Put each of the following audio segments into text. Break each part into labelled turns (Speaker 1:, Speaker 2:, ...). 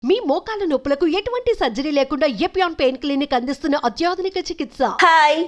Speaker 1: మీ మోకాల నొప్పులకు ఎటువంటి సర్జరీ లేకుండా ఎపియాన్ పెయిన్ క్లినిక్ అందిస్తున్న అత్యాధునిక చికిత్స.
Speaker 2: Hi,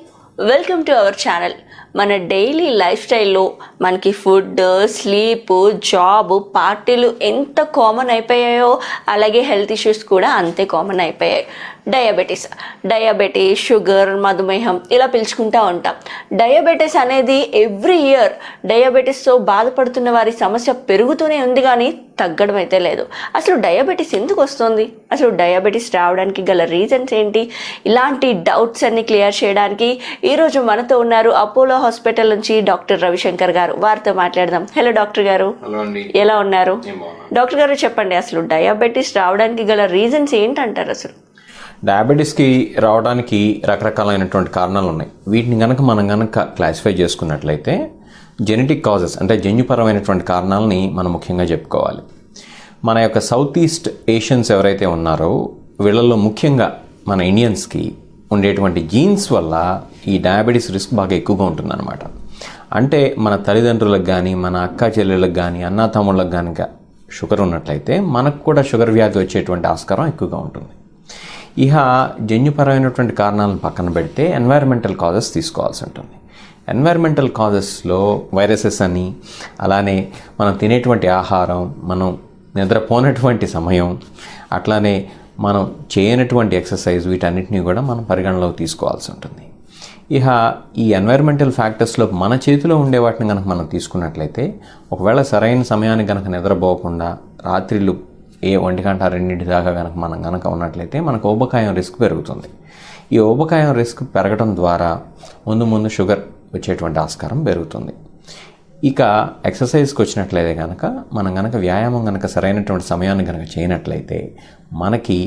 Speaker 2: welcome to our channel. మన డైలీ లైఫ్ స్టైల్లో మనకి ఫుడ్, స్లీప్, జాబ్, పార్టీలు ఎంత కామన్ అయిపోయాయో అలాగే హెల్త్ ఇష్యూస్ కూడా అంతే కామన్ అయిపోయాయి. డయాబెటీస్, షుగర్, మధుమేహం ఇలా పిలుచుకుంటూ ఉంటాం. డయాబెటీస్ అనేది ఎవ్రీ ఇయర్ డయాబెటీస్తో బాధపడుతున్న వారి సమస్య పెరుగుతూనే ఉంది, కానీ తగ్గడం అయితే లేదు. అసలు డయాబెటీస్ ఎందుకు వస్తుంది? అసలు డయాబెటీస్ రావడానికి గల రీజన్స్ ఏంటి? ఇలాంటి డౌట్స్ అన్ని క్లియర్ చేయడానికి ఈరోజు మనతో ఉన్నారు అపోలో హాస్పిటల్ నుంచి డాక్టర్ రవిశంకర్ గారు. వారితో మాట్లాడదాం. హలో డాక్టర్ గారు, ఎలా ఉన్నారు? డాక్టర్ గారు చెప్పండి, అసలు డయాబెటీస్ రావడానికి గల రీజన్స్ ఏంటంటారు? అసలు
Speaker 3: డయాబెటీస్కి రావడానికి రకరకాలైనటువంటి కారణాలు ఉన్నాయి. వీటిని మనం క్లాసిఫై చేసుకున్నట్లయితే జెనెటిక్ కాజెస్ అంటే జన్యుపరమైనటువంటి కారణాలని మనం ముఖ్యంగా చెప్పుకోవాలి. మన యొక్క సౌత్ ఈస్ట్ ఏషియన్స్ ఎవరైతే ఉన్నారో వీళ్ళల్లో ముఖ్యంగా మన ఇండియన్స్కి ఉండేటువంటి జీన్స్ వల్ల ఈ డయాబెటీస్ రిస్క్ బాగా ఎక్కువగా ఉంటుందన్నమాట. అంటే మన తల్లిదండ్రులకు కానీ, మన అక్క చెల్లెళ్ళకి కానీ, అన్నా తమ్ముళ్ళకి కనుక షుగర్ ఉన్నట్లయితే మనకు కూడా షుగర్ వ్యాధి వచ్చేటువంటి ఆస్కారం ఎక్కువగా ఉంటుంది. ఇక జన్యుపరమైనటువంటి కారణాలను పక్కన పెడితే ఎన్వైరన్మెంటల్ కాజెస్ తీసుకోవాల్సి ఉంటుంది. ఎన్వైరన్మెంటల్ కాజెస్లో వైరసెస్ అని, అలానే మనం తినేటువంటి ఆహారం, మనం నిద్రపోనటువంటి సమయం, అట్లానే మనం చేయనటువంటి ఎక్సర్సైజ్, వీటన్నిటిని కూడా మనం పరిగణలోకి తీసుకోవాల్సి ఉంటుంది. ఇక ఈ ఎన్వైరన్మెంటల్ ఫ్యాక్టర్స్లో మన చేతిలో ఉండే వాటిని కనుక మనం తీసుకున్నట్లయితే, ఒకవేళ సరైన సమయానికి కనుక నిద్రపోకుండా రాత్రిళ్ళు 1 గంట 2 దాకా మనం ఉన్నట్లయితే మనకు ఊబకాయం రిస్క్ పెరుగుతుంది. ఈ ఊబకాయం రిస్క్ పెరగడం ద్వారా ముందు షుగర్ వచ్చేటువంటి ఆస్కారం పెరుగుతుంది. ఇక ఎక్సర్సైజ్కి వచ్చినట్లయితే మనం వ్యాయామం సరైనటువంటి సమయాన్ని చేయనట్లయితే మనకి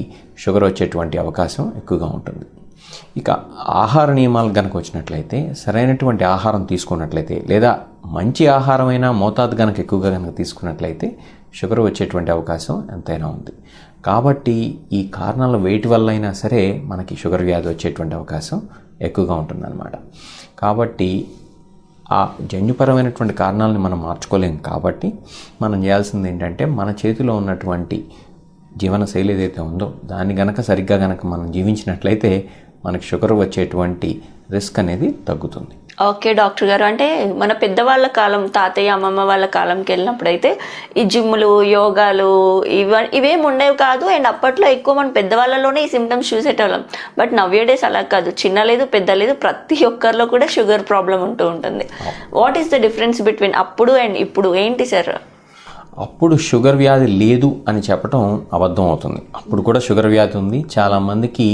Speaker 3: షుగర్ వచ్చేటువంటి అవకాశం ఎక్కువగా ఉంటుంది. ఇక ఆహార నియమాలు వచ్చినట్లయితే సరైనటువంటి ఆహారం తీసుకున్నట్లయితే, లేదా మంచి ఆహారమైనా మోతాదు ఎక్కువగా తీసుకున్నట్లయితే షుగర్ వచ్చేటువంటి అవకాశం ఎంతైనా ఉంది. కాబట్టి ఈ కారణాలు వేటి వల్ల అయినా సరే మనకి షుగర్ వ్యాధి వచ్చేటువంటి అవకాశం ఎక్కువగా ఉంటుందన్నమాట. కాబట్టి ఆ జన్యుపరమైనటువంటి కారణాలను మనం మార్చుకోలేం. కాబట్టి మనం చేయాల్సింది ఏంటంటే, మన చేతిలో ఉన్నటువంటి జీవనశైలి ఏదైతే ఉందో దాన్ని సరిగ్గా మనం జీవించినట్లయితే మనకి షుగర్ వచ్చేటువంటి రిస్క్ అనేది తగ్గుతుంది.
Speaker 2: ఓకే డాక్టర్ గారు, అంటే మన పెద్దవాళ్ళ కాలం, తాతయ్య అమ్మమ్మ వాళ్ళ కాలంకి వెళ్ళినప్పుడు అయితే ఈ జిమ్లు, యోగాలు ఇవేం ఉండేవి కాదు. అండ్ అప్పట్లో ఎక్కువ మన పెద్దవాళ్ళలోనే ఈ సిమ్టమ్స్ చూసేటోళ్ళం. బట్ నవ్వేడేస్ అలా కాదు, చిన్న లేదు పెద్ద లేదు, ప్రతి ఒక్కరిలో కూడా షుగర్ ప్రాబ్లం ఉంటూ ఉంటుంది. What is the difference between అప్పుడు అండ్ ఇప్పుడు? ఏంటి సార్?
Speaker 3: అప్పుడు షుగర్ వ్యాధి లేదు అని చెప్పడం అబద్ధం అవుతుంది. అప్పుడు కూడా షుగర్ వ్యాధి ఉంది. చాలామందికి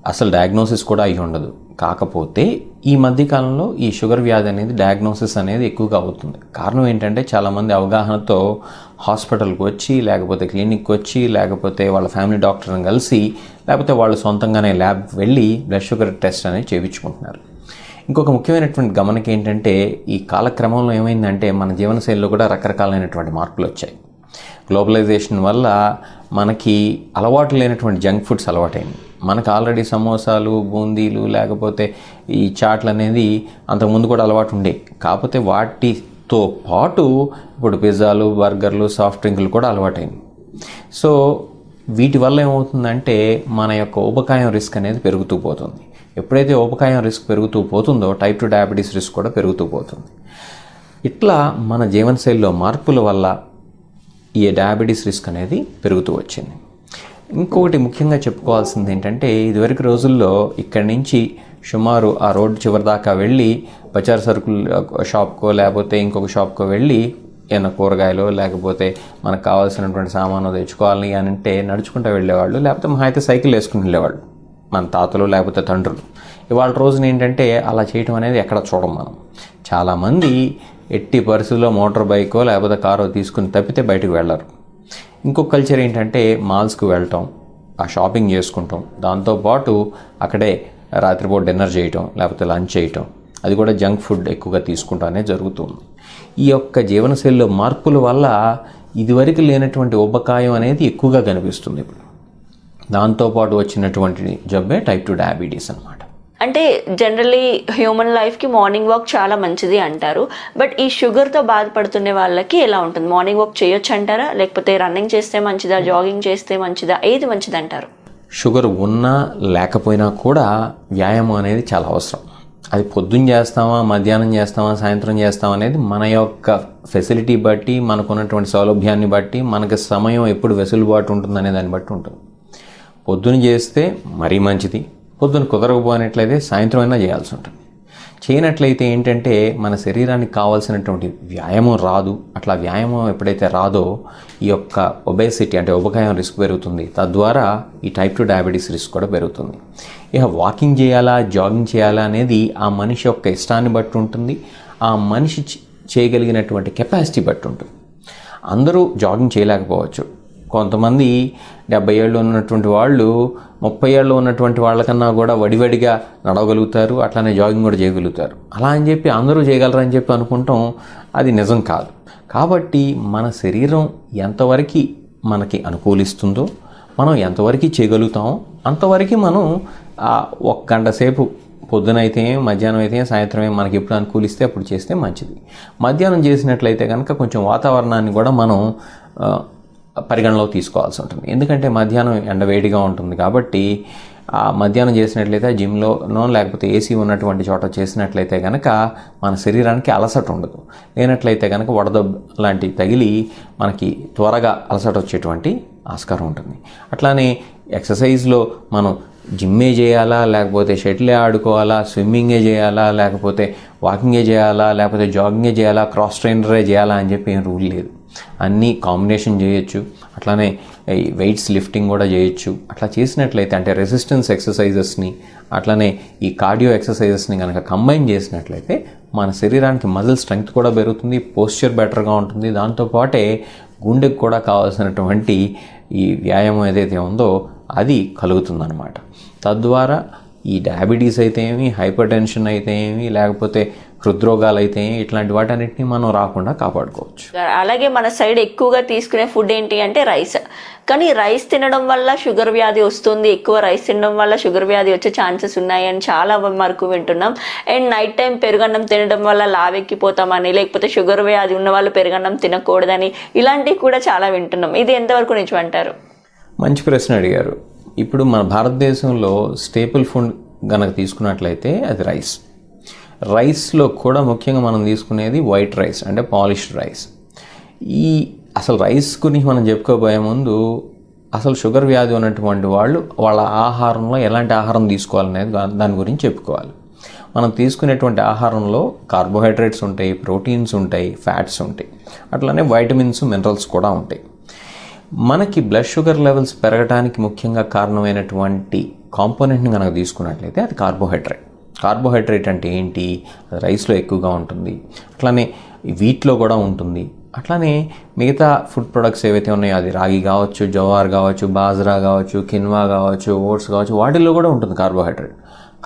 Speaker 3: అసలు డయాగ్నోసిస్ కూడా అయి ఉండదు. కాకపోతే ఈ మధ్యకాలంలో ఈ షుగర్ వ్యాధి అనేది డయాగ్నోసిస్ అనేది ఎక్కువగా అవుతుంది. కారణం ఏంటంటే, చాలామంది అవగాహనతో హాస్పిటల్కి వచ్చి, లేకపోతే క్లినిక్కి వచ్చి, లేకపోతే వాళ్ళ ఫ్యామిలీ డాక్టర్ని కలిసి, లేకపోతే వాళ్ళు సొంతంగానే ల్యాబ్ వెళ్ళి బ్లడ్ షుగర్ టెస్ట్ అనేది చేయించుకుంటున్నారు. ఇంకొక ముఖ్యమైనటువంటి గమనిక ఏంటంటే, ఈ కాలక్రమంలో ఏమైందంటే మన జీవనశైలిలో కూడా రకరకాలైనటువంటి మార్పులు వచ్చాయి. గ్లోబలైజేషన్ వల్ల మనకి అలవాటు లేనటువంటి జంక్ ఫుడ్స్ అలవాటైంది. మనకు ఆల్రెడీ సమోసాలు, బూందీలు, లేకపోతే ఈ చాట్లు అనేది అంతకుముందు కూడా అలవాటు ఉండే. కాకపోతే వాటితో పాటు ఇప్పుడు పిజ్జాలు, బర్గర్లు, సాఫ్ట్ డ్రింకులు కూడా అలవాటైంది. సో వీటి వల్ల ఏమవుతుందంటే మన యొక్క ఊబకాయం రిస్క్ అనేది పెరుగుతూ పోతుంది. ఎప్పుడైతే ఊబకాయం రిస్క్ పెరుగుతూ పోతుందో టైప్ 2 డయాబెటీస్ రిస్క్ కూడా పెరుగుతూ పోతుంది. ఇట్లా మన జీవనశైలిలో మార్పుల వల్ల ఈ డయాబెటీస్ రిస్క్ అనేది పెరుగుతూ వచ్చింది. ఇంకొకటి ముఖ్యంగా చెప్పుకోవాల్సింది ఏంటంటే, ఇదివరకు రోజుల్లో ఇక్కడి నుంచి సుమారు ఆ రోడ్డు చివరి దాకా వెళ్ళి బజార్ సరుకులు షాప్కో లేకపోతే ఇంకొక షాప్కో వెళ్ళి ఏమైనా కూరగాయలు లేకపోతే మనకు కావాల్సినటువంటి సామాను తెచ్చుకోవాలని అని అంటే నడుచుకుంటూ వెళ్ళేవాళ్ళు, లేకపోతే మహా అయితే సైకిల్ వేసుకుని వెళ్ళేవాళ్ళు మన తాతలు లేకపోతే తండ్రులు. ఇవాళ రోజున ఏంటంటే అలా చేయటం అనేది ఎక్కడ చూడం మనం. చాలామంది ఎట్టి పరిస్థితుల్లో మోటార్ బైకో లేకపోతే కారో తీసుకుని తప్పితే బయటకు వెళ్ళరు. ఇంకొక కల్చర్ ఏంటంటే మాల్స్కి వెళ్ళటం, ఆ షాపింగ్ చేసుకుంటాం, దాంతోపాటు అక్కడే రాత్రిపూట డిన్నర్ చేయటం లేకపోతే లంచ్ చేయటం, అది కూడా జంక్ ఫుడ్ ఎక్కువగా తీసుకుంటాం అనేది జరుగుతుంది. ఈ యొక్క జీవనశైలిలో మార్పుల వల్ల ఇదివరకు లేనటువంటి ఊబకాయం అనేది ఎక్కువగా కనిపిస్తుంది ఇప్పుడు. దాంతోపాటు వచ్చినటువంటి జబ్బే టైప్ 2 డయాబెటీస్ అన్నమాట.
Speaker 2: అంటే జనరల్లీ హ్యూమన్ లైఫ్కి మార్నింగ్ వాక్ చాలా మంచిది అంటారు. బట్ ఈ షుగర్తో బాధపడుతున్న వాళ్ళకి ఎలా ఉంటుంది? మార్నింగ్ వాక్ చేయొచ్చు అంటారా, లేకపోతే రన్నింగ్ చేస్తే మంచిదా, జాగింగ్ చేస్తే మంచిదా, ఏది మంచిది అంటారు?
Speaker 3: షుగర్ ఉన్నా లేకపోయినా కూడా వ్యాయామం అనేది చాలా అవసరం. అది పొద్దున్న చేస్తామా, మధ్యాహ్నం చేస్తామా, సాయంత్రం చేస్తామా అనేది మన యొక్క ఫెసిలిటీ బట్టి, మనకున్నటువంటి సౌలభ్యాన్ని బట్టి, మనకి సమయం ఎప్పుడు వెసులుబాటు ఉంటుందనే దాన్ని బట్టి ఉంటుంది. పొద్దున చేస్తే మరీ మంచిది, పొద్దున కుదరకపోయినట్లయితే సాయంత్రం అయినా చేయాల్సి ఉంటుంది. చేయనట్లయితే ఏంటంటే మన శరీరానికి కావాల్సినటువంటి వ్యాయామం రాదు. అట్లా వ్యాయామం ఎప్పుడైతే రాదో ఈ యొక్క ఒబేసిటీ అంటే ఉబకాయం రిస్క్ పెరుగుతుంది. తద్వారా ఈ టైప్ 2 డయాబెటీస్ రిస్క్ కూడా పెరుగుతుంది. ఇక వాకింగ్ చేయాలా, జాగింగ్ చేయాలా అనేది ఆ మనిషి యొక్క ఇష్టాన్ని బట్టి ఉంటుంది, ఆ మనిషి చేయగలిగినటువంటి కెపాసిటీ బట్టి ఉంటుంది. అందరూ జాగింగ్ చేయలేకపోవచ్చు. కొంతమంది 70 ఏళ్ళు ఉన్నటువంటి వాళ్ళు 30 ఏళ్ళు ఉన్నటువంటి వాళ్ళకన్నా కూడా వడివడిగా నడవగలుగుతారు, అట్లానే జాగింగ్ కూడా చేయగలుగుతారు. అలా అని చెప్పి అందరూ చేయగలరని చెప్పి అనుకుంటాం, అది నిజం కాదు. కాబట్టి మన శరీరం ఎంతవరకు మనకి అనుకూలిస్తుందో, మనం ఎంతవరకు చేయగలుగుతామో అంతవరకు మనం 1 గంట సేపు పొద్దునైతే, మధ్యాహ్నం అయితే, సాయంత్రమే మనకి ఎప్పుడు అనుకూలిస్తే అప్పుడు చేస్తే మంచిది. మధ్యాహ్నం చేసినట్లయితే కనుక కొంచెం వాతావరణాన్ని కూడా మనం పరిగణలో తీసుకోవాల్సి ఉంటుంది. ఎందుకంటే మధ్యాహ్నం ఎండ వేడిగా ఉంటుంది కాబట్టి మధ్యాహ్నం చేసినట్లయితే జిమ్లోనో లేకపోతే ఏసీ ఉన్నటువంటి చోట చేసినట్లయితే కనుక మన శరీరానికి అలసట ఉండదు. లేనట్లయితే కనుక వడదెబ్బ లాంటివి తగిలి మనకి త్వరగా అలసట వచ్చేటువంటి ఆస్కారం ఉంటుంది. అట్లానే ఎక్సర్సైజ్లో మనం జిమ్మే చేయాలా, లేకపోతే షటిలే ఆడుకోవాలా, స్విమ్మింగే చేయాలా, లేకపోతే వాకింగే చేయాలా, లేకపోతే జాగింగే చేయాలా, క్రాస్ ట్రైనరే చేయాలా అని చెప్పి ఏం రూల్ లేదు. అన్నీ కాంబినేషన్ చేయొచ్చు. అట్లానే వెయిట్స్ లిఫ్టింగ్ కూడా చేయొచ్చు. అట్లా చేసినట్లయితే అంటే రెసిస్టెన్స్ ఎక్సర్సైజెస్ని అట్లానే ఈ కార్డియో ఎక్సర్సైజెస్ని కనుక కంబైన్ చేసినట్లయితే మన శరీరానికి మజిల్ స్ట్రెంగ్త్ కూడా పెరుగుతుంది, పోస్చర్ బెటర్గా ఉంటుంది. దాంతోపాటే గుండెకు కూడా కావాల్సినటువంటి ఈ వ్యాయామం ఏదైతే ఉందో అది కలుగుతుందన్నమాట. తద్వారా ఈ డయాబెటీస్ అయితే ఏమి, హైపర్ టెన్షన్ అయితే ఏమి, లేకపోతే హృద్రోగాలు అయితే ఇట్లాంటి వాటన్నిటిని మనం రాకుండా కాపాడుకోవచ్చు.
Speaker 2: అలాగే మన సైడ్ ఎక్కువగా తీసుకునే ఫుడ్ ఏంటి అంటే రైస్. కానీ రైస్ తినడం వల్ల షుగర్ వ్యాధి వస్తుంది, ఎక్కువ రైస్ తినడం వల్ల షుగర్ వ్యాధి వచ్చే ఛాన్సెస్ ఉన్నాయని చాలా వరకు వింటున్నాం. అండ్ నైట్ టైం పెరుగన్నం తినడం వల్ల లావెక్కిపోతామని, లేకపోతే షుగర్ వ్యాధి ఉన్న వాళ్ళు పెరుగన్నం తినకూడదని, ఇలాంటివి కూడా చాలా వింటున్నాం. ఇది ఎంతవరకు నిజం అంటారు?
Speaker 3: మంచి ప్రశ్న అడిగారు. ఇప్పుడు మన భారతదేశంలో స్టేపుల్ ఫుడ్ కనుక తీసుకున్నట్లయితే అది రైస్. రైస్లో కూడా ముఖ్యంగా మనం తీసుకునేది వైట్ రైస్ అంటే పాలిష్డ్ రైస్. అసలు రైస్ గురించి మనం చెప్పుకోబోయే ముందు అసలు షుగర్ వ్యాధి ఉన్నటువంటి వాళ్ళు వాళ్ళ ఆహారంలో ఎలాంటి ఆహారం తీసుకోవాలనేది దాని గురించి చెప్పుకోవాలి. మనం తీసుకునేటువంటి ఆహారంలో కార్బోహైడ్రేట్స్ ఉంటాయి, ప్రోటీన్స్ ఉంటాయి, ఫ్యాట్స్ ఉంటాయి, అట్లానే వైటమిన్స్, మినరల్స్ కూడా ఉంటాయి. మనకి బ్లడ్ షుగర్ లెవెల్స్ పెరగడానికి ముఖ్యంగా కారణమైనటువంటి కాంపోనెంట్ని కనుక తీసుకున్నట్లయితే అది కార్బోహైడ్రేట్. కార్బోహైడ్రేట్ అంటే ఏంటి? రైస్లో ఎక్కువగా ఉంటుంది, అట్లానే వీట్లో కూడా ఉంటుంది, అట్లానే మిగతా ఫుడ్ ప్రొడక్ట్స్ ఏవైతే ఉన్నాయో అది రాగి కావచ్చు, జవార్ కావచ్చు, బాజ్రా కావచ్చు, కిన్వా కావచ్చు, ఓట్స్ కావచ్చు, వాటిల్లో కూడా ఉంటుంది కార్బోహైడ్రేట్.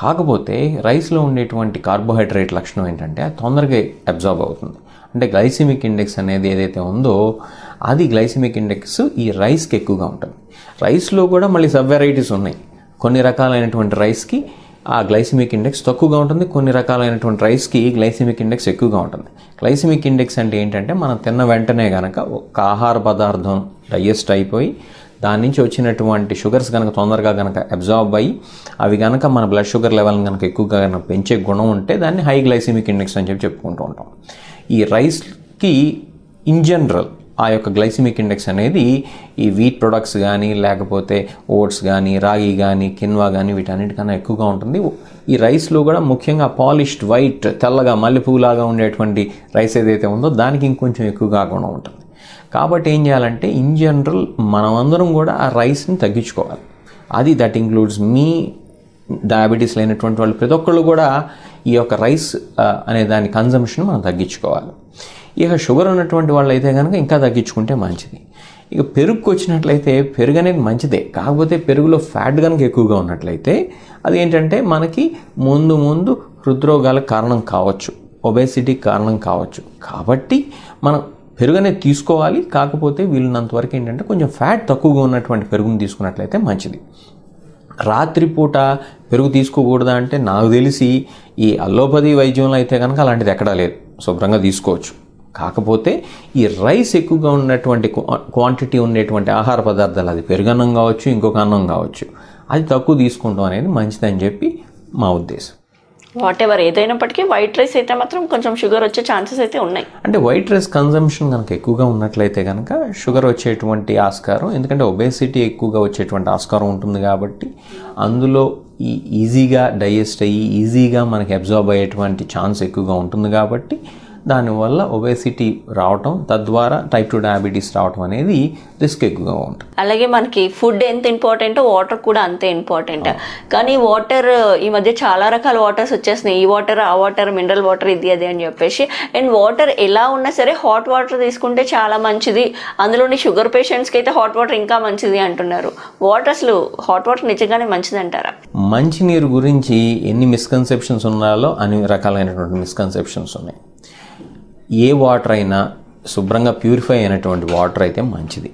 Speaker 3: కాకపోతే రైస్లో ఉండేటువంటి కార్బోహైడ్రేట్ లక్షణం ఏంటంటే అది తొందరగా అబ్జార్బ్ అవుతుంది. అంటే గ్లైసిమిక్ ఇండెక్స్ అనేది ఏదైతే ఉందో అది గ్లైసిమిక్ ఇండెక్స్ ఈ రైస్కి ఎక్కువగా ఉంటుంది. రైస్లో కూడా మళ్ళీ సబ్ వెరైటీస్ ఉన్నాయి. కొన్ని రకాలైనటువంటి రైస్కి ఆ గ్లైసిమిక్ ఇండెక్స్ తక్కువగా ఉంటుంది, కొన్ని రకాలైనటువంటి రైస్కి గ్లైసిమిక్ ఇండెక్స్ ఎక్కువగా ఉంటుంది. గ్లైసిమిక్ ఇండెక్స్ అంటే ఏంటంటే మనం తిన్న వెంటనే కనుక ఒక ఆహార పదార్థం డైజెస్ట్ అయిపోయి దాని నుంచి వచ్చినటువంటి షుగర్స్ కనుక తొందరగా కనుక అబ్జార్బ్ అయ్యి అవి కనుక మన బ్లడ్ షుగర్ లెవెల్ని కనుక ఎక్కువగా కనుక పెంచే గుణం ఉంటే దాన్ని హై గ్లైసిమిక్ ఇండెక్స్ అని చెప్పి చెప్పుకుంటూ ఉంటాం. ఈ రైస్కి ఇన్ జనరల్ ఆ యొక్క గ్లైసిమిక్ ఇండెక్స్ అనేది ఈ వీట్ ప్రొడక్ట్స్ కానీ, లేకపోతే ఓట్స్ కానీ, రాగి కానీ, కిన్వా కానీ వీటన్నిటికన్నా ఎక్కువగా ఉంటుంది. ఈ రైస్లో కూడా ముఖ్యంగా పాలిష్డ్ వైట్ తెల్లగా మల్లెపూలాగా ఉండేటువంటి రైస్ ఏదైతే ఉందో దానికి ఇంకొంచెం ఎక్కువగా గుణం ఉంటుంది. కాబట్టి ఏం చేయాలంటే ఇన్ జనరల్ మనమందరం కూడా ఆ రైస్ని తగ్గించుకోవాలి. అది దట్ ఇంక్లూడ్స్ మీ డయాబెటీస్ లేనటువంటి వాళ్ళు ప్రతి ఒక్కళ్ళు కూడా ఈ యొక్క రైస్ అనే దాని కన్జంప్షన్ మనం తగ్గించుకోవాలి. ఇక షుగర్ ఉన్నటువంటి వాళ్ళు అయితే కనుక ఇంకా తగ్గించుకుంటే మంచిది. ఇక పెరుగుకి వచ్చినట్లయితే పెరుగు అనేది మంచిదే, కాకపోతే పెరుగులో ఫ్యాట్ కనుక ఎక్కువగా ఉన్నట్లయితే అది ఏంటంటే మనకి ముందు హృద్రోగాలకు కారణం కావచ్చు, ఒబేసిటీకి కారణం కావచ్చు. కాబట్టి మనం పెరుగు అనేది తీసుకోవాలి, కాకపోతే వీలున్నంత వరకు ఏంటంటే కొంచెం ఫ్యాట్ తక్కువగా ఉన్నటువంటి పెరుగుని తీసుకున్నట్లయితే మంచిది. రాత్రిపూట పెరుగు తీసుకోకూడదా అంటే నాకు తెలిసి ఈ అల్లోపతి వైద్యంలో అయితే కనుక అలాంటిది ఎక్కడా లేదు, శుభ్రంగా తీసుకోవచ్చు. కాకపోతే ఈ రైస్ ఎక్కువగా ఉన్నటువంటి క్వాంటిటీ ఉండేటువంటి ఆహార పదార్థాలు, అది పెరుగన్నం కావచ్చు, ఇంకొక అన్నం కావచ్చు, అది తక్కువ తీసుకుంటాం అనేది మంచిదని చెప్పి మా ఉద్దేశం.
Speaker 2: వాట్ ఎవర్ ఏదైనప్పటికీ వైట్ రైస్ అయితే మాత్రం కొంచెం షుగర్ వచ్చే ఛాన్సెస్ అయితే ఉన్నాయి.
Speaker 3: అంటే వైట్ రైస్ కన్జంప్షన్ కనుక ఎక్కువగా ఉన్నట్లయితే కనుక షుగర్ వచ్చేటువంటి ఆస్కారం, ఎందుకంటే ఒబేసిటీ ఎక్కువగా వచ్చేటువంటి ఆస్కారం ఉంటుంది కాబట్టి అందులో ఈజీగా డైజెస్ట్ అయ్యి ఈజీగా మనకి అబ్జార్బ్ అయ్యేటువంటి ఛాన్స్ ఎక్కువగా ఉంటుంది కాబట్టి దానివల్ల ఒబేసిటీ రావటం, తద్వారా టైప్ 2 డయాబెటీస్ రావటం అనేది రిస్క్ ఎక్కువగా ఉంటుంది.
Speaker 2: అలాగే మనకి ఫుడ్ ఎంత ఇంపార్టెంటో వాటర్ కూడా అంతే ఇంపార్టెంట్. కానీ వాటర్ ఈ మధ్య చాలా రకాల వాటర్స్ వచ్చేసినాయి, ఈ వాటర్ ఆ వాటర్ మినరల్ వాటర్ ఇది అది అని చెప్పేసి. అండ్ వాటర్ ఎలా ఉన్నా సరే హాట్ వాటర్ తీసుకుంటే చాలా మంచిది, అందులోని షుగర్ పేషెంట్స్కి అయితే హాట్ వాటర్ ఇంకా మంచిది అంటున్నారు. వాటర్ అసలు హాట్ వాటర్ నిజంగానే మంచిది అంటారా?
Speaker 3: మంచినీరు గురించి ఎన్ని మిస్కన్సెప్షన్స్ ఉన్నాయో అన్ని రకాలైనటువంటి మిస్కన్సెప్షన్స్ ఉన్నాయి. ఏ వాటర్ అయినా శుభ్రంగా ప్యూరిఫై అయినటువంటి వాటర్ అయితే మంచిది.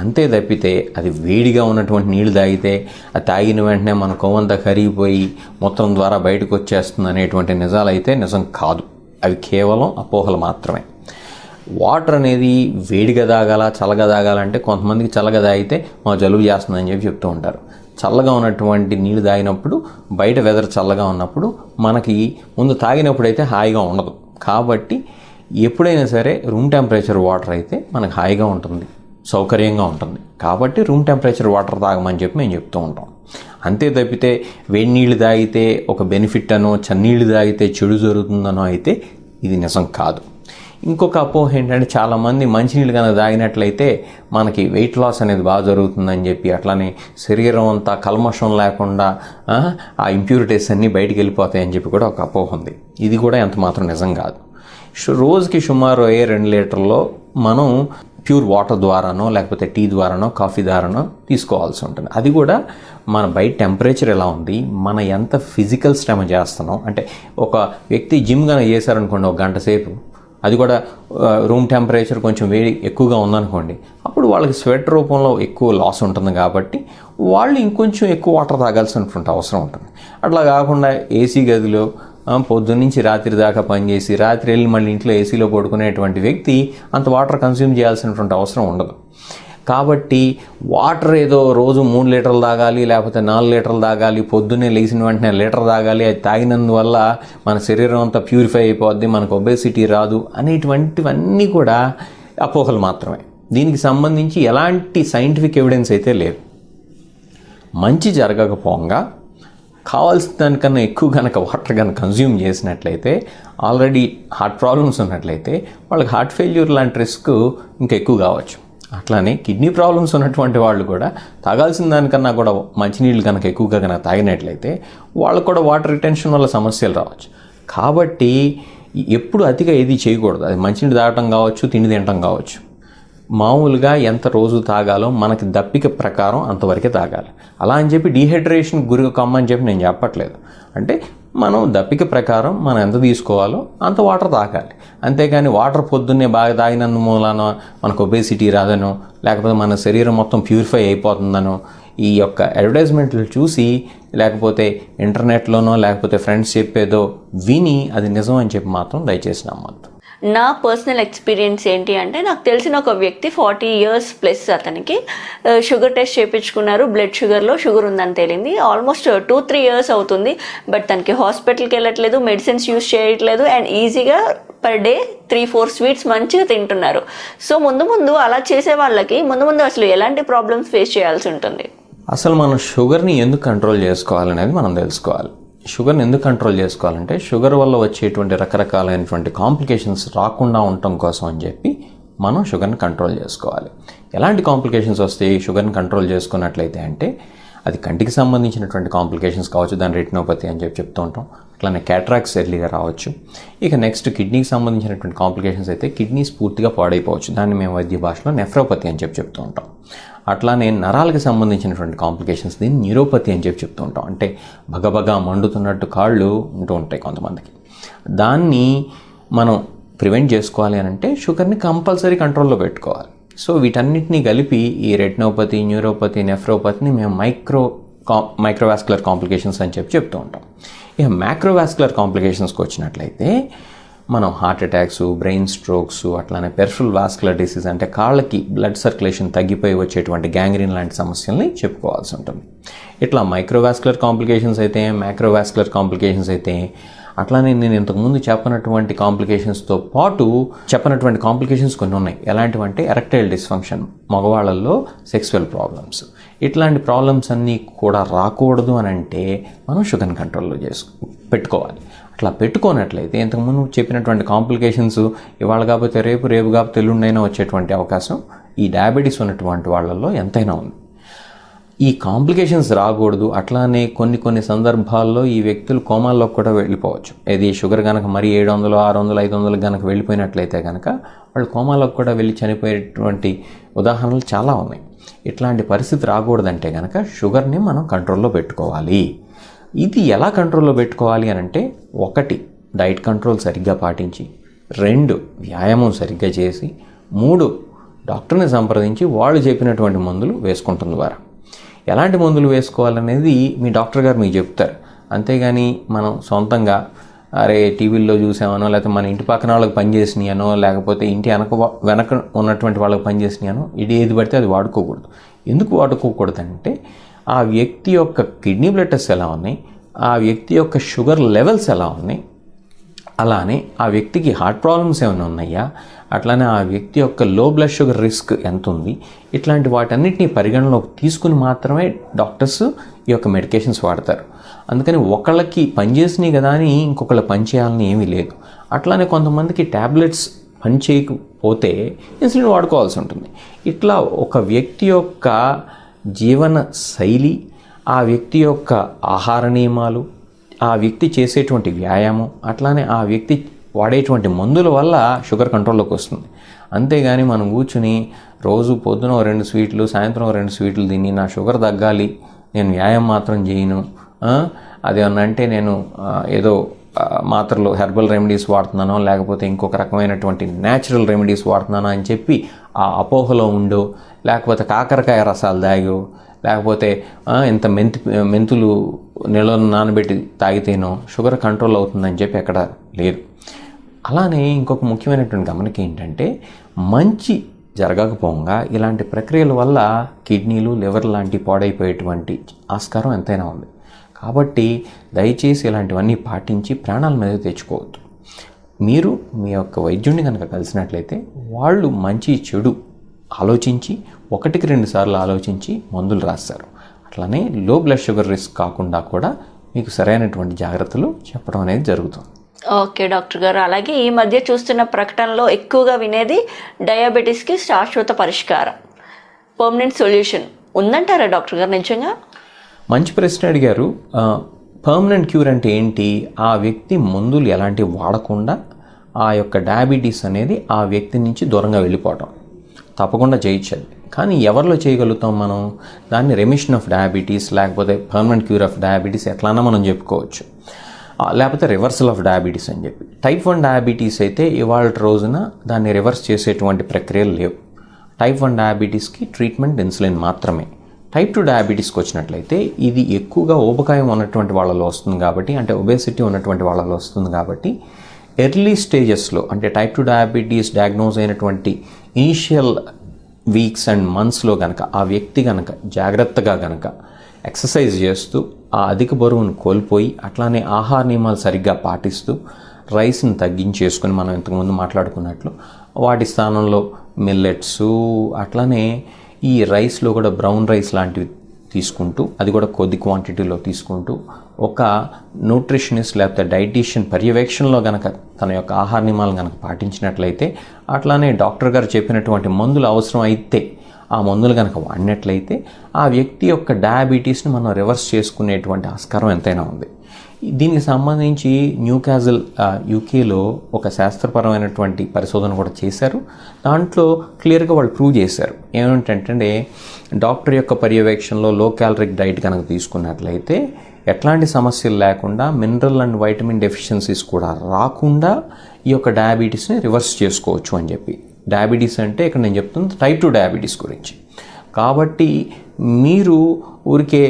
Speaker 3: అంతే తప్పితే అది వేడిగా ఉన్నటువంటి నీళ్ళు తాగితే అది తాగిన వెంటనే మన కొవ్వంతా కరిగిపోయి మొత్తం ద్వారా బయటకు వచ్చేస్తుంది అనేటువంటి నిజాలు అయితే నిజం కాదు. అవి కేవలం అపోహలు మాత్రమే. వాటర్ అనేది వేడిగా తాగాల చల్లగా తాగాలంటే కొంతమందికి చల్లగా తాగితే మా జలుబు చేస్తుందని చెప్పి చెప్తూ ఉంటారు. చల్లగా ఉన్నటువంటి నీళ్ళు తాగినప్పుడు బయట వెదర్ చల్లగా ఉన్నప్పుడు మనకి ముందు తాగినప్పుడు అయితే హాయిగా ఉండదు. కాబట్టి ఎప్పుడైనా సరే రూమ్ టెంపరేచర్ వాటర్ అయితే మనకు హాయిగా ఉంటుంది, సౌకర్యంగా ఉంటుంది. కాబట్టి రూమ్ టెంపరేచర్ వాటర్ తాగమని చెప్పి మేము చెప్తూ ఉంటాం. అంతే తప్పితే వేడి నీళ్ళు తాగితే ఒక బెనిఫిట్ అనో, చన్నీళ్ళు తాగితే చెడు జరుగుతుందనో అయితే ఇది నిజం కాదు. ఇంకొక అపోహ ఏంటంటే చాలామంది మంచినీళ్ళు కనుక తాగినట్లయితే మనకి వెయిట్ లాస్ అనేది బాగా జరుగుతుందని చెప్పి, అట్లానే శరీరం అంతా కల్మషం లేకుండా ఆ ఇంప్యూరిటీస్ అన్నీ బయటికి వెళ్ళిపోతాయని చెప్పి కూడా ఒక అపోహ ఉంది. ఇది కూడా ఎంత మాత్రం నిజం కాదు. రోజుకి సుమారు 2 లీటర్లో మనం ప్యూర్ వాటర్ ద్వారానో లేకపోతే టీ ద్వారానో కాఫీ ద్వారానో తీసుకోవాల్సి ఉంటుంది. అది కూడా మన బయట టెంపరేచర్ ఎలా ఉంది, మన ఎంత ఫిజికల్ శ్రమ చేస్తున్నాం. అంటే ఒక వ్యక్తి జిమ్ కనుక చేశారనుకోండి 1 గంట సేపు, అది కూడా రూమ్ టెంపరేచర్ కొంచెం వేడి ఎక్కువగా ఉందనుకోండి, అప్పుడు వాళ్ళకి స్వెట్ రూపంలో ఎక్కువ లాస్ ఉంటుంది కాబట్టి వాళ్ళు ఇంకొంచెం ఎక్కువ వాటర్ తాగాల్సినటువంటి అవసరం ఉంటుంది. అట్లా కాకుండా ఏసీ గదిలో పొద్దున్నుంచి రాత్రి దాకా పనిచేసి రాత్రి వెళ్ళి మళ్ళీ ఇంట్లో ఏసీలో పడుకునేటువంటి వ్యక్తి అంత వాటర్ కన్స్యూమ్ చేయాల్సినటువంటి అవసరం ఉండదు. కాబట్టి వాటర్ ఏదో రోజు 3 లీటర్లు తాగాలి లేకపోతే 4 లీటర్లు తాగాలి, పొద్దున్నే లేచిన వెంటనే లీటర్ తాగాలి, అది తాగినందువల్ల మన శరీరం అంతా ప్యూరిఫై అయిపోద్ది, మనకు ఒబేసిటీ రాదు అనేటువంటివన్నీ కూడా అపోహలు మాత్రమే. దీనికి సంబంధించి ఎలాంటి సైంటిఫిక్ ఎవిడెన్స్ అయితే లేదు. మంచి జరగకపోగా కావాల్సిన దానికన్నా ఎక్కువ కనుక వాటర్ కనుక కన్జ్యూమ్ చేసినట్లయితే, ఆల్రెడీ హార్ట్ ప్రాబ్లమ్స్ ఉన్నట్లయితే వాళ్ళకి హార్ట్ ఫెయిల్యూర్ లాంటి రిస్క్ ఇంకా ఎక్కువ కావచ్చు. అట్లానే కిడ్నీ ప్రాబ్లమ్స్ ఉన్నటువంటి వాళ్ళు కూడా తాగాల్సిన దానికన్నా కూడా మంచినీళ్ళు కనుక ఎక్కువగా కనుక తాగినట్లయితే వాళ్ళకు కూడా వాటర్ రిటెన్షన్ వల్ల సమస్యలు రావచ్చు. కాబట్టి ఎప్పుడు అతిగా ఏది చేయకూడదు. అది మంచినీళ్ళు తాగటం కావచ్చు, తిండి తినటం కావచ్చు. మామూలుగా ఎంత రోజు తాగాలో మనకి దప్పిక ప్రకారం అంతవరకే తాగాలి. అలా అని చెప్పి డీహైడ్రేషన్ గురి కమ్మని చెప్పి నేను చెప్పట్లేదు. అంటే మనం దప్పిక ప్రకారం మనం ఎంత తీసుకోవాలో అంత వాటర్ తాగాలి. అంతేగాని వాటర్ పొద్దున్నే బాగా తాగినందు మూలానో మనకు ఒబేసిటీ రాదనో లేకపోతే మన శరీరం మొత్తం ప్యూరిఫై అయిపోతుందనో ఈ యొక్క అడ్వర్టైజ్మెంట్లు చూసి లేకపోతే ఇంటర్నెట్లోనో లేకపోతే ఫ్రెండ్స్ చెప్పేదో విని అది నిజం అని చెప్పి మాత్రం దయచేసి నమ్మద్దు.
Speaker 2: నా పర్సనల్ ఎక్స్పీరియన్స్ ఏంటి అంటే, నాకు తెలిసిన ఒక వ్యక్తి 40 years ప్లస్ అతనికి షుగర్ టెస్ట్ చేయించుకున్నారు. బ్లడ్ షుగర్లో షుగర్ ఉందని తేలింది. ఆల్మోస్ట్ 2-3 years అవుతుంది. బట్ తనకి హాస్పిటల్కి వెళ్ళట్లేదు, మెడిసిన్స్ యూస్ చేయట్లేదు, అండ్ ఈజీగా పర్ డే 3-4 స్వీట్స్ మంచిగా తింటున్నారు. సో ముందు అలా చేసే వాళ్ళకి ముందు అసలు ఎలాంటి ప్రాబ్లమ్స్ ఫేస్ చేయాల్సి ఉంటుంది?
Speaker 3: అసలు మనం షుగర్ని ఎందుకు కంట్రోల్ చేసుకోవాలనేది మనం తెలుసుకోవాలి. షుగర్ని ఎందుకు కంట్రోల్ చేసుకోవాలంటే షుగర్ వల్ల వచ్చేటువంటి రకరకాలైనటువంటి కాంప్లికేషన్స్ రాకుండా ఉండటం కోసం అని చెప్పి మనం షుగర్ని కంట్రోల్ చేసుకోవాలి. ఎలాంటి కాంప్లికేషన్స్ వస్తాయి షుగర్ని కంట్రోల్ చేసుకున్నట్లయితే అంటే, అది కంటికి సంబంధించినటువంటి కాంప్లికేషన్స్ కావచ్చు, దాని రెటినోపతి అని చెప్పి చెప్తూ ఉంటాం. అట్లానే క్యాట్రాక్ట్స్ ఎర్లీగా రావచ్చు. ఇక నెక్స్ట్ కిడ్నీకి సంబంధించినటువంటి కాంప్లికేషన్స్ అయితే కిడ్నీస్ పూర్తిగా పాడైపోవచ్చు. దాన్ని మేము వైద్య భాషలో నెఫ్రోపతి అని చెప్పి చెప్తూ ఉంటాం. అట్లానే నరాలకు సంబంధించినటువంటి కాంప్లికేషన్స్ దీన్ని న్యూరోపతి అని చెప్పి చెప్తూ ఉంటాం. అంటే భగభగా మండుతున్నట్టు కాళ్ళు ఉంటూ ఉంటాయి కొంతమందికి. దాన్ని మనం ప్రివెంట్ చేసుకోవాలి అని అంటే షుగర్ని కంపల్సరీ కంట్రోల్లో పెట్టుకోవాలి. సో వీటన్నిటిని కలిపి ఈ రెటినోపతి, న్యూరోపతి, నెఫ్రోపతిని మేము మైక్రో మైక్రోవాస్కులర్ కాంప్లికేషన్స్ అని చెప్తూ ఉంటాం. ఇక మ్యాక్రోవాస్కులర్ కాంప్లికేషన్స్కి వచ్చినట్లయితే మనం హార్ట్ అటాక్స్, బ్రెయిన్ స్ట్రోక్స్, అట్లానే పెరిఫరల్ వాస్కులర్ డిసీజ్ అంటే కాళ్ళకి బ్లడ్ సర్క్యులేషన్ తగ్గిపోయి వచ్చేటువంటి గ్యాంగ్రీన్ లాంటి సమస్యల్ని చెప్పుకోవాల్సి ఉంటుంది. ఇట్లా మైక్రోవాస్కులర్ కాంప్లికేషన్స్ అయితే, మ్యాక్రోవాస్కులర్ కాంప్లికేషన్స్ అయితే, అట్లానే నేను ఇంతకుముందు చెప్పినటువంటి కాంప్లికేషన్స్తో పాటు చెప్పినటువంటి కాంప్లికేషన్స్ కొన్ని ఉన్నాయి. ఎలాంటివంటే ఎరెక్టైల్ డిస్ఫంక్షన్, మగవాళ్ళల్లో సెక్సువల్ ప్రాబ్లమ్స్, ఇట్లాంటి ప్రాబ్లమ్స్ అన్నీ కూడా రాకూడదు అని అంటే మనం షుగర్ని కంట్రోల్లో పెట్టుకోవాలి. అట్లా పెట్టుకోనట్లయితే ఇంతకుముందు చెప్పినటువంటి కాంప్లికేషన్స్ ఇవాళ కాకపోతే రేపు, రేపు కాకపోతే ఎల్లుండైనా వచ్చేటువంటి అవకాశం ఈ డయాబెటీస్ ఉన్నటువంటి వాళ్ళల్లో ఎంతైనా ఉంది. ఈ కాంప్లికేషన్స్ రాకూడదు. అట్లానే కొన్ని సందర్భాల్లో ఈ వ్యక్తులు కోమాల్లోకి కూడా వెళ్ళిపోవచ్చు. ఇది షుగర్ కనుక మరి 700, 600, 500 కనుక వెళ్ళిపోయినట్లయితే కనుక వాళ్ళు కోమాల్లోకి కూడా వెళ్ళి చనిపోయేటువంటి ఉదాహరణలు చాలా ఉన్నాయి. ఇట్లాంటి పరిస్థితి రాకూడదంటే కనుక షుగర్ని మనం కంట్రోల్లో పెట్టుకోవాలి. ఇది ఎలా కంట్రోల్లో పెట్టుకోవాలి అని అంటే, 1 డైట్ కంట్రోల్ సరిగ్గా పాటించి, 2 వ్యాయామం సరిగ్గా చేసి, 3 డాక్టర్ని సంప్రదించి వాళ్ళు చెప్పినటువంటి మందులు వేసుకుంటున్న ద్వారా. ఎలాంటి మందులు వేసుకోవాలనేది మీ డాక్టర్ గారు మీకు చెప్తారు. అంతేగాని మనం సొంతంగా టీవీల్లో చూసామనో, లేకపోతే మన ఇంటి పక్కన వాళ్ళకి పనిచేసినాయనో, లేకపోతే ఇంటి వెనక ఉన్నటువంటి వాళ్ళకి పనిచేసినాయనో ఏది పడితే అది వాడుకోకూడదు. ఎందుకు వాడుకోకూడదు అంటే, ఆ వ్యక్తి యొక్క కిడ్నీ బ్లడ్ టెస్ట్ ఎలా ఉన్నాయి, ఆ వ్యక్తి యొక్క షుగర్ లెవెల్స్ ఎలా ఉన్నాయి, అలానే ఆ వ్యక్తికి హార్ట్ ప్రాబ్లమ్స్ ఏమైనా ఉన్నాయా, అట్లానే ఆ వ్యక్తి యొక్క లో బ్లడ్ షుగర్ రిస్క్ ఎంత ఉంది, ఇట్లాంటి వాటన్నిటిని పరిగణలోకి తీసుకుని మాత్రమే డాక్టర్స్ ఈ యొక్క మెడికేషన్స్ వాడతారు. అందుకని ఒకళ్ళకి పనిచేసినాయి కదా అని ఇంకొకళ్ళ పనిచేయాలని ఏమీ లేదు. అట్లానే కొంతమందికి ట్యాబ్లెట్స్ పనిచేయకపోతే ఇన్సులిన్ వాడుకోవాల్సి ఉంటుంది. ఇట్లా ఒక వ్యక్తి యొక్క జీవన శైలి, ఆ వ్యక్తి యొక్క ఆహార నియమాలు, ఆ వ్యక్తి చేసేటువంటి వ్యాయామం, అట్లానే ఆ వ్యక్తి వాడేటువంటి మందుల వల్ల షుగర్ కంట్రోల్లోకి వస్తుంది. అంతేగాని మనం కూర్చుని రోజు పొద్దున 2 స్వీట్లు, సాయంత్రం 2 స్వీట్లు తిని నా షుగర్ తగ్గాలి, నేను వ్యాయామం మాత్రం చేయను, అదేమన్నా అంటే నేను ఏదో మాత్రలు హెర్బల్ రెమెడీస్ వాడుతున్నానో, లేకపోతే ఇంకొక రకమైనటువంటి న్యాచురల్ రెమెడీస్ వాడుతున్నానో అని చెప్పి ఆ అపోహలో ఉండో, లేకపోతే కాకరకాయ రసాలు తాగో, లేకపోతే ఇంత మెంతులు నీళ్ళను నానబెట్టి తాగితేనో షుగర్ కంట్రోల్ అవుతుందని చెప్పి ఎక్కడ లేదు. అలానే ఇంకొక ముఖ్యమైనటువంటి గమనిక ఏంటంటే, మంచి జరగకపోగా ఇలాంటి ప్రక్రియల వల్ల కిడ్నీలు, లివర్ లాంటి పాడైపోయేటువంటి ఆస్కారం ఎంతైనా ఉంది. కాబట్టి దయచేసి ఇలాంటివన్నీ పాటించి ప్రాణాల మీద తెచ్చుకోవద్దు. మీరు మీ యొక్క వైద్యుడిని కనుక కలిసినట్లయితే వాళ్ళు మంచి చెడు ఆలోచించి 1కి 2 సార్లు ఆలోచించి మందులు రాస్తారు. అట్లానే లో బ్లడ్ షుగర్ రిస్క్ కాకుండా కూడా మీకు సరైనటువంటి జాగ్రత్తలు చెప్పడం అనేది జరుగుతుంది.
Speaker 2: ఓకే డాక్టర్ గారు, అలాగే ఈ మధ్య చూస్తున్న ప్రకటనలో ఎక్కువగా వినేది డయాబెటీస్కి శాశ్వత పరిష్కారం, పర్మనెంట్ సొల్యూషన్ ఉందంటారా డాక్టర్ గారు? నిజంగా
Speaker 3: మంచి ప్రశ్న అడిగారు. పర్మనెంట్ క్యూర్ అంటే ఏంటి? ఆ వ్యక్తి మందులు ఎలాంటివి వాడకుండా ఆ యొక్క డయాబెటీస్ అనేది ఆ వ్యక్తి నుంచి దూరంగా వెళ్ళిపోవటం తప్పకుండా చేయొచ్చు. కానీ ఎవరిలో చేయగలుగుతాం మనం దాన్ని? రెమిషన్ ఆఫ్ డయాబెటీస్, లేకపోతే పర్మనెంట్ క్యూర్ ఆఫ్ డయాబెటీస్ ఎట్లానా మనం చెప్పుకోవచ్చు, లేకపోతే రివర్సల్ ఆఫ్ డయాబెటీస్ అని చెప్పి. టైప్ 1 డయాబెటీస్ అయితే ఇవాళ రోజున దాన్ని రివర్స్ చేసేటువంటి ప్రక్రియలు లేవు. టైప్ 1 డయాబెటీస్కి ట్రీట్మెంట్ ఇన్సులిన్ మాత్రమే. టైప్ 2 డయాబెటీస్కి వచ్చినట్లయితే ఇది ఎక్కువగా ఊబకాయం ఉన్నటువంటి వాళ్ళలో వస్తుంది కాబట్టి, అంటే ఒబేసిటీ ఉన్నటువంటి వాళ్ళలో వస్తుంది కాబట్టి, ఎర్లీ స్టేజెస్లో అంటే టైప్ 2 డయాబెటీస్ డయాగ్నోజ్ అయినటువంటి ఇనీషియల్ వీక్స్ అండ్ మంత్స్లో కనుక ఆ వ్యక్తి కనుక జాగ్రత్తగా కనుక ఎక్సర్సైజ్ చేస్తూ ఆ అధిక బరువును కోల్పోయి, అట్లానే ఆహార నియమాలు సరిగ్గా పాటిస్తూ రైస్ని తగ్గించేసుకొని మనం ఇంతకుముందు మాట్లాడుకున్నట్లు వాటి స్థానంలో మిల్లెట్స్, అట్లానే ఈ రైస్లో కూడా బ్రౌన్ రైస్ లాంటివి తీసుకుంటూ, అది కూడా కొద్ది క్వాంటిటీలో తీసుకుంటూ, ఒక న్యూట్రిషనిస్ట్ లేకపోతే డైటీషియన్ పర్యవేక్షణలో కనుక తన యొక్క ఆహార నియమాలను కనుక పాటించినట్లయితే, అట్లానే డాక్టర్ గారు చెప్పినటువంటి మందులు అవసరం అయితే ఆ మందులు కనుక వాడినట్లయితే ఆ వ్యక్తి యొక్క డయాబెటీస్ని మనం రివర్స్ చేసుకునేటువంటి ఆస్కారం ఎంతైనా ఉంది. దీనికి సంబంధించి న్యూకాజిల్ యూకేలో ఒక శాస్త్రపరమైనటువంటి పరిశోధన కూడా చేశారు. దాంట్లో క్లియర్గా వాళ్ళు ప్రూవ్ చేశారు ఏమిటంటే, డాక్టర్ యొక్క పర్యవేక్షణలో లో క్యాలరిక్ డైట్ కనుక తీసుకున్నట్లయితే ఎట్లాంటి సమస్యలు లేకుండా మినరల్ అండ్ వైటమిన్ డెఫిషియన్సీస్ కూడా రాకుండా ఈ యొక్క డయాబెటీస్ని రివర్స్ చేసుకోవచ్చు అని చెప్పి. డయాబెటీస్ అంటే ఇక్కడ నేను చెప్తుంది టైప్ 2 డయాబెటీస్ గురించి. కాబట్టి మీరు ఊరికే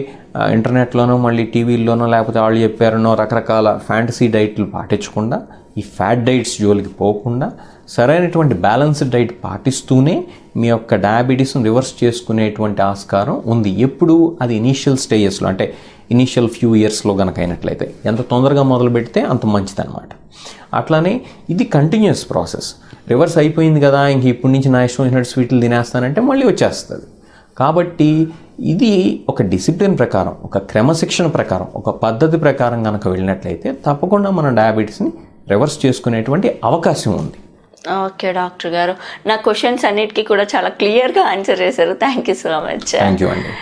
Speaker 3: ఇంటర్నెట్లోనో మళ్ళీ టీవీల్లోనో లేకపోతే వాళ్ళు చెప్పారనో రకరకాల ఫ్యాంటసీ డైట్లు పాటించకుండా, ఈ ఫ్యాట్ డైట్స్ జోలికి పోకుండా సరైనటువంటి బ్యాలెన్స్డ్ డైట్ పాటిస్తూనే మీ యొక్క డయాబెటీస్ను రివర్స్ చేసుకునేటువంటి ఆస్కారం ఉంది. ఎప్పుడు అది ఇనీషియల్ స్టేజెస్లో, అంటే ఇనీషియల్ ఫ్యూ ఇయర్స్లో కనుక అయినట్లయితే ఎంత తొందరగా మొదలు పెడితే అంత మంచిదన్నమాట. అట్లానే ఇది కంటిన్యూస్ ప్రాసెస్. రివర్స్ అయిపోయింది కదా, ఇంక ఇప్పటి నుంచి నా ఇష్టం వచ్చినట్టు స్వీట్లు తినేస్తానంటే మళ్ళీ వచ్చేస్తుంది. కాబట్టి ఇది ఒక డిసిప్లిన్ ప్రకారం, ఒక క్రమశిక్షణ ప్రకారం, ఒక పద్ధతి ప్రకారం కనుక వెళ్ళినట్లయితే తప్పకుండా మన డయాబెటీస్ని రివర్స్ చేసుకునేటువంటి అవకాశం ఉంది.
Speaker 2: ఓకే డాక్టర్ గారు, నా క్వశ్చన్స్ అన్నిటికీ కూడా చాలా క్లియర్గా ఆన్సర్ చేశారు. Thank you so much.
Speaker 3: Thank you అండి.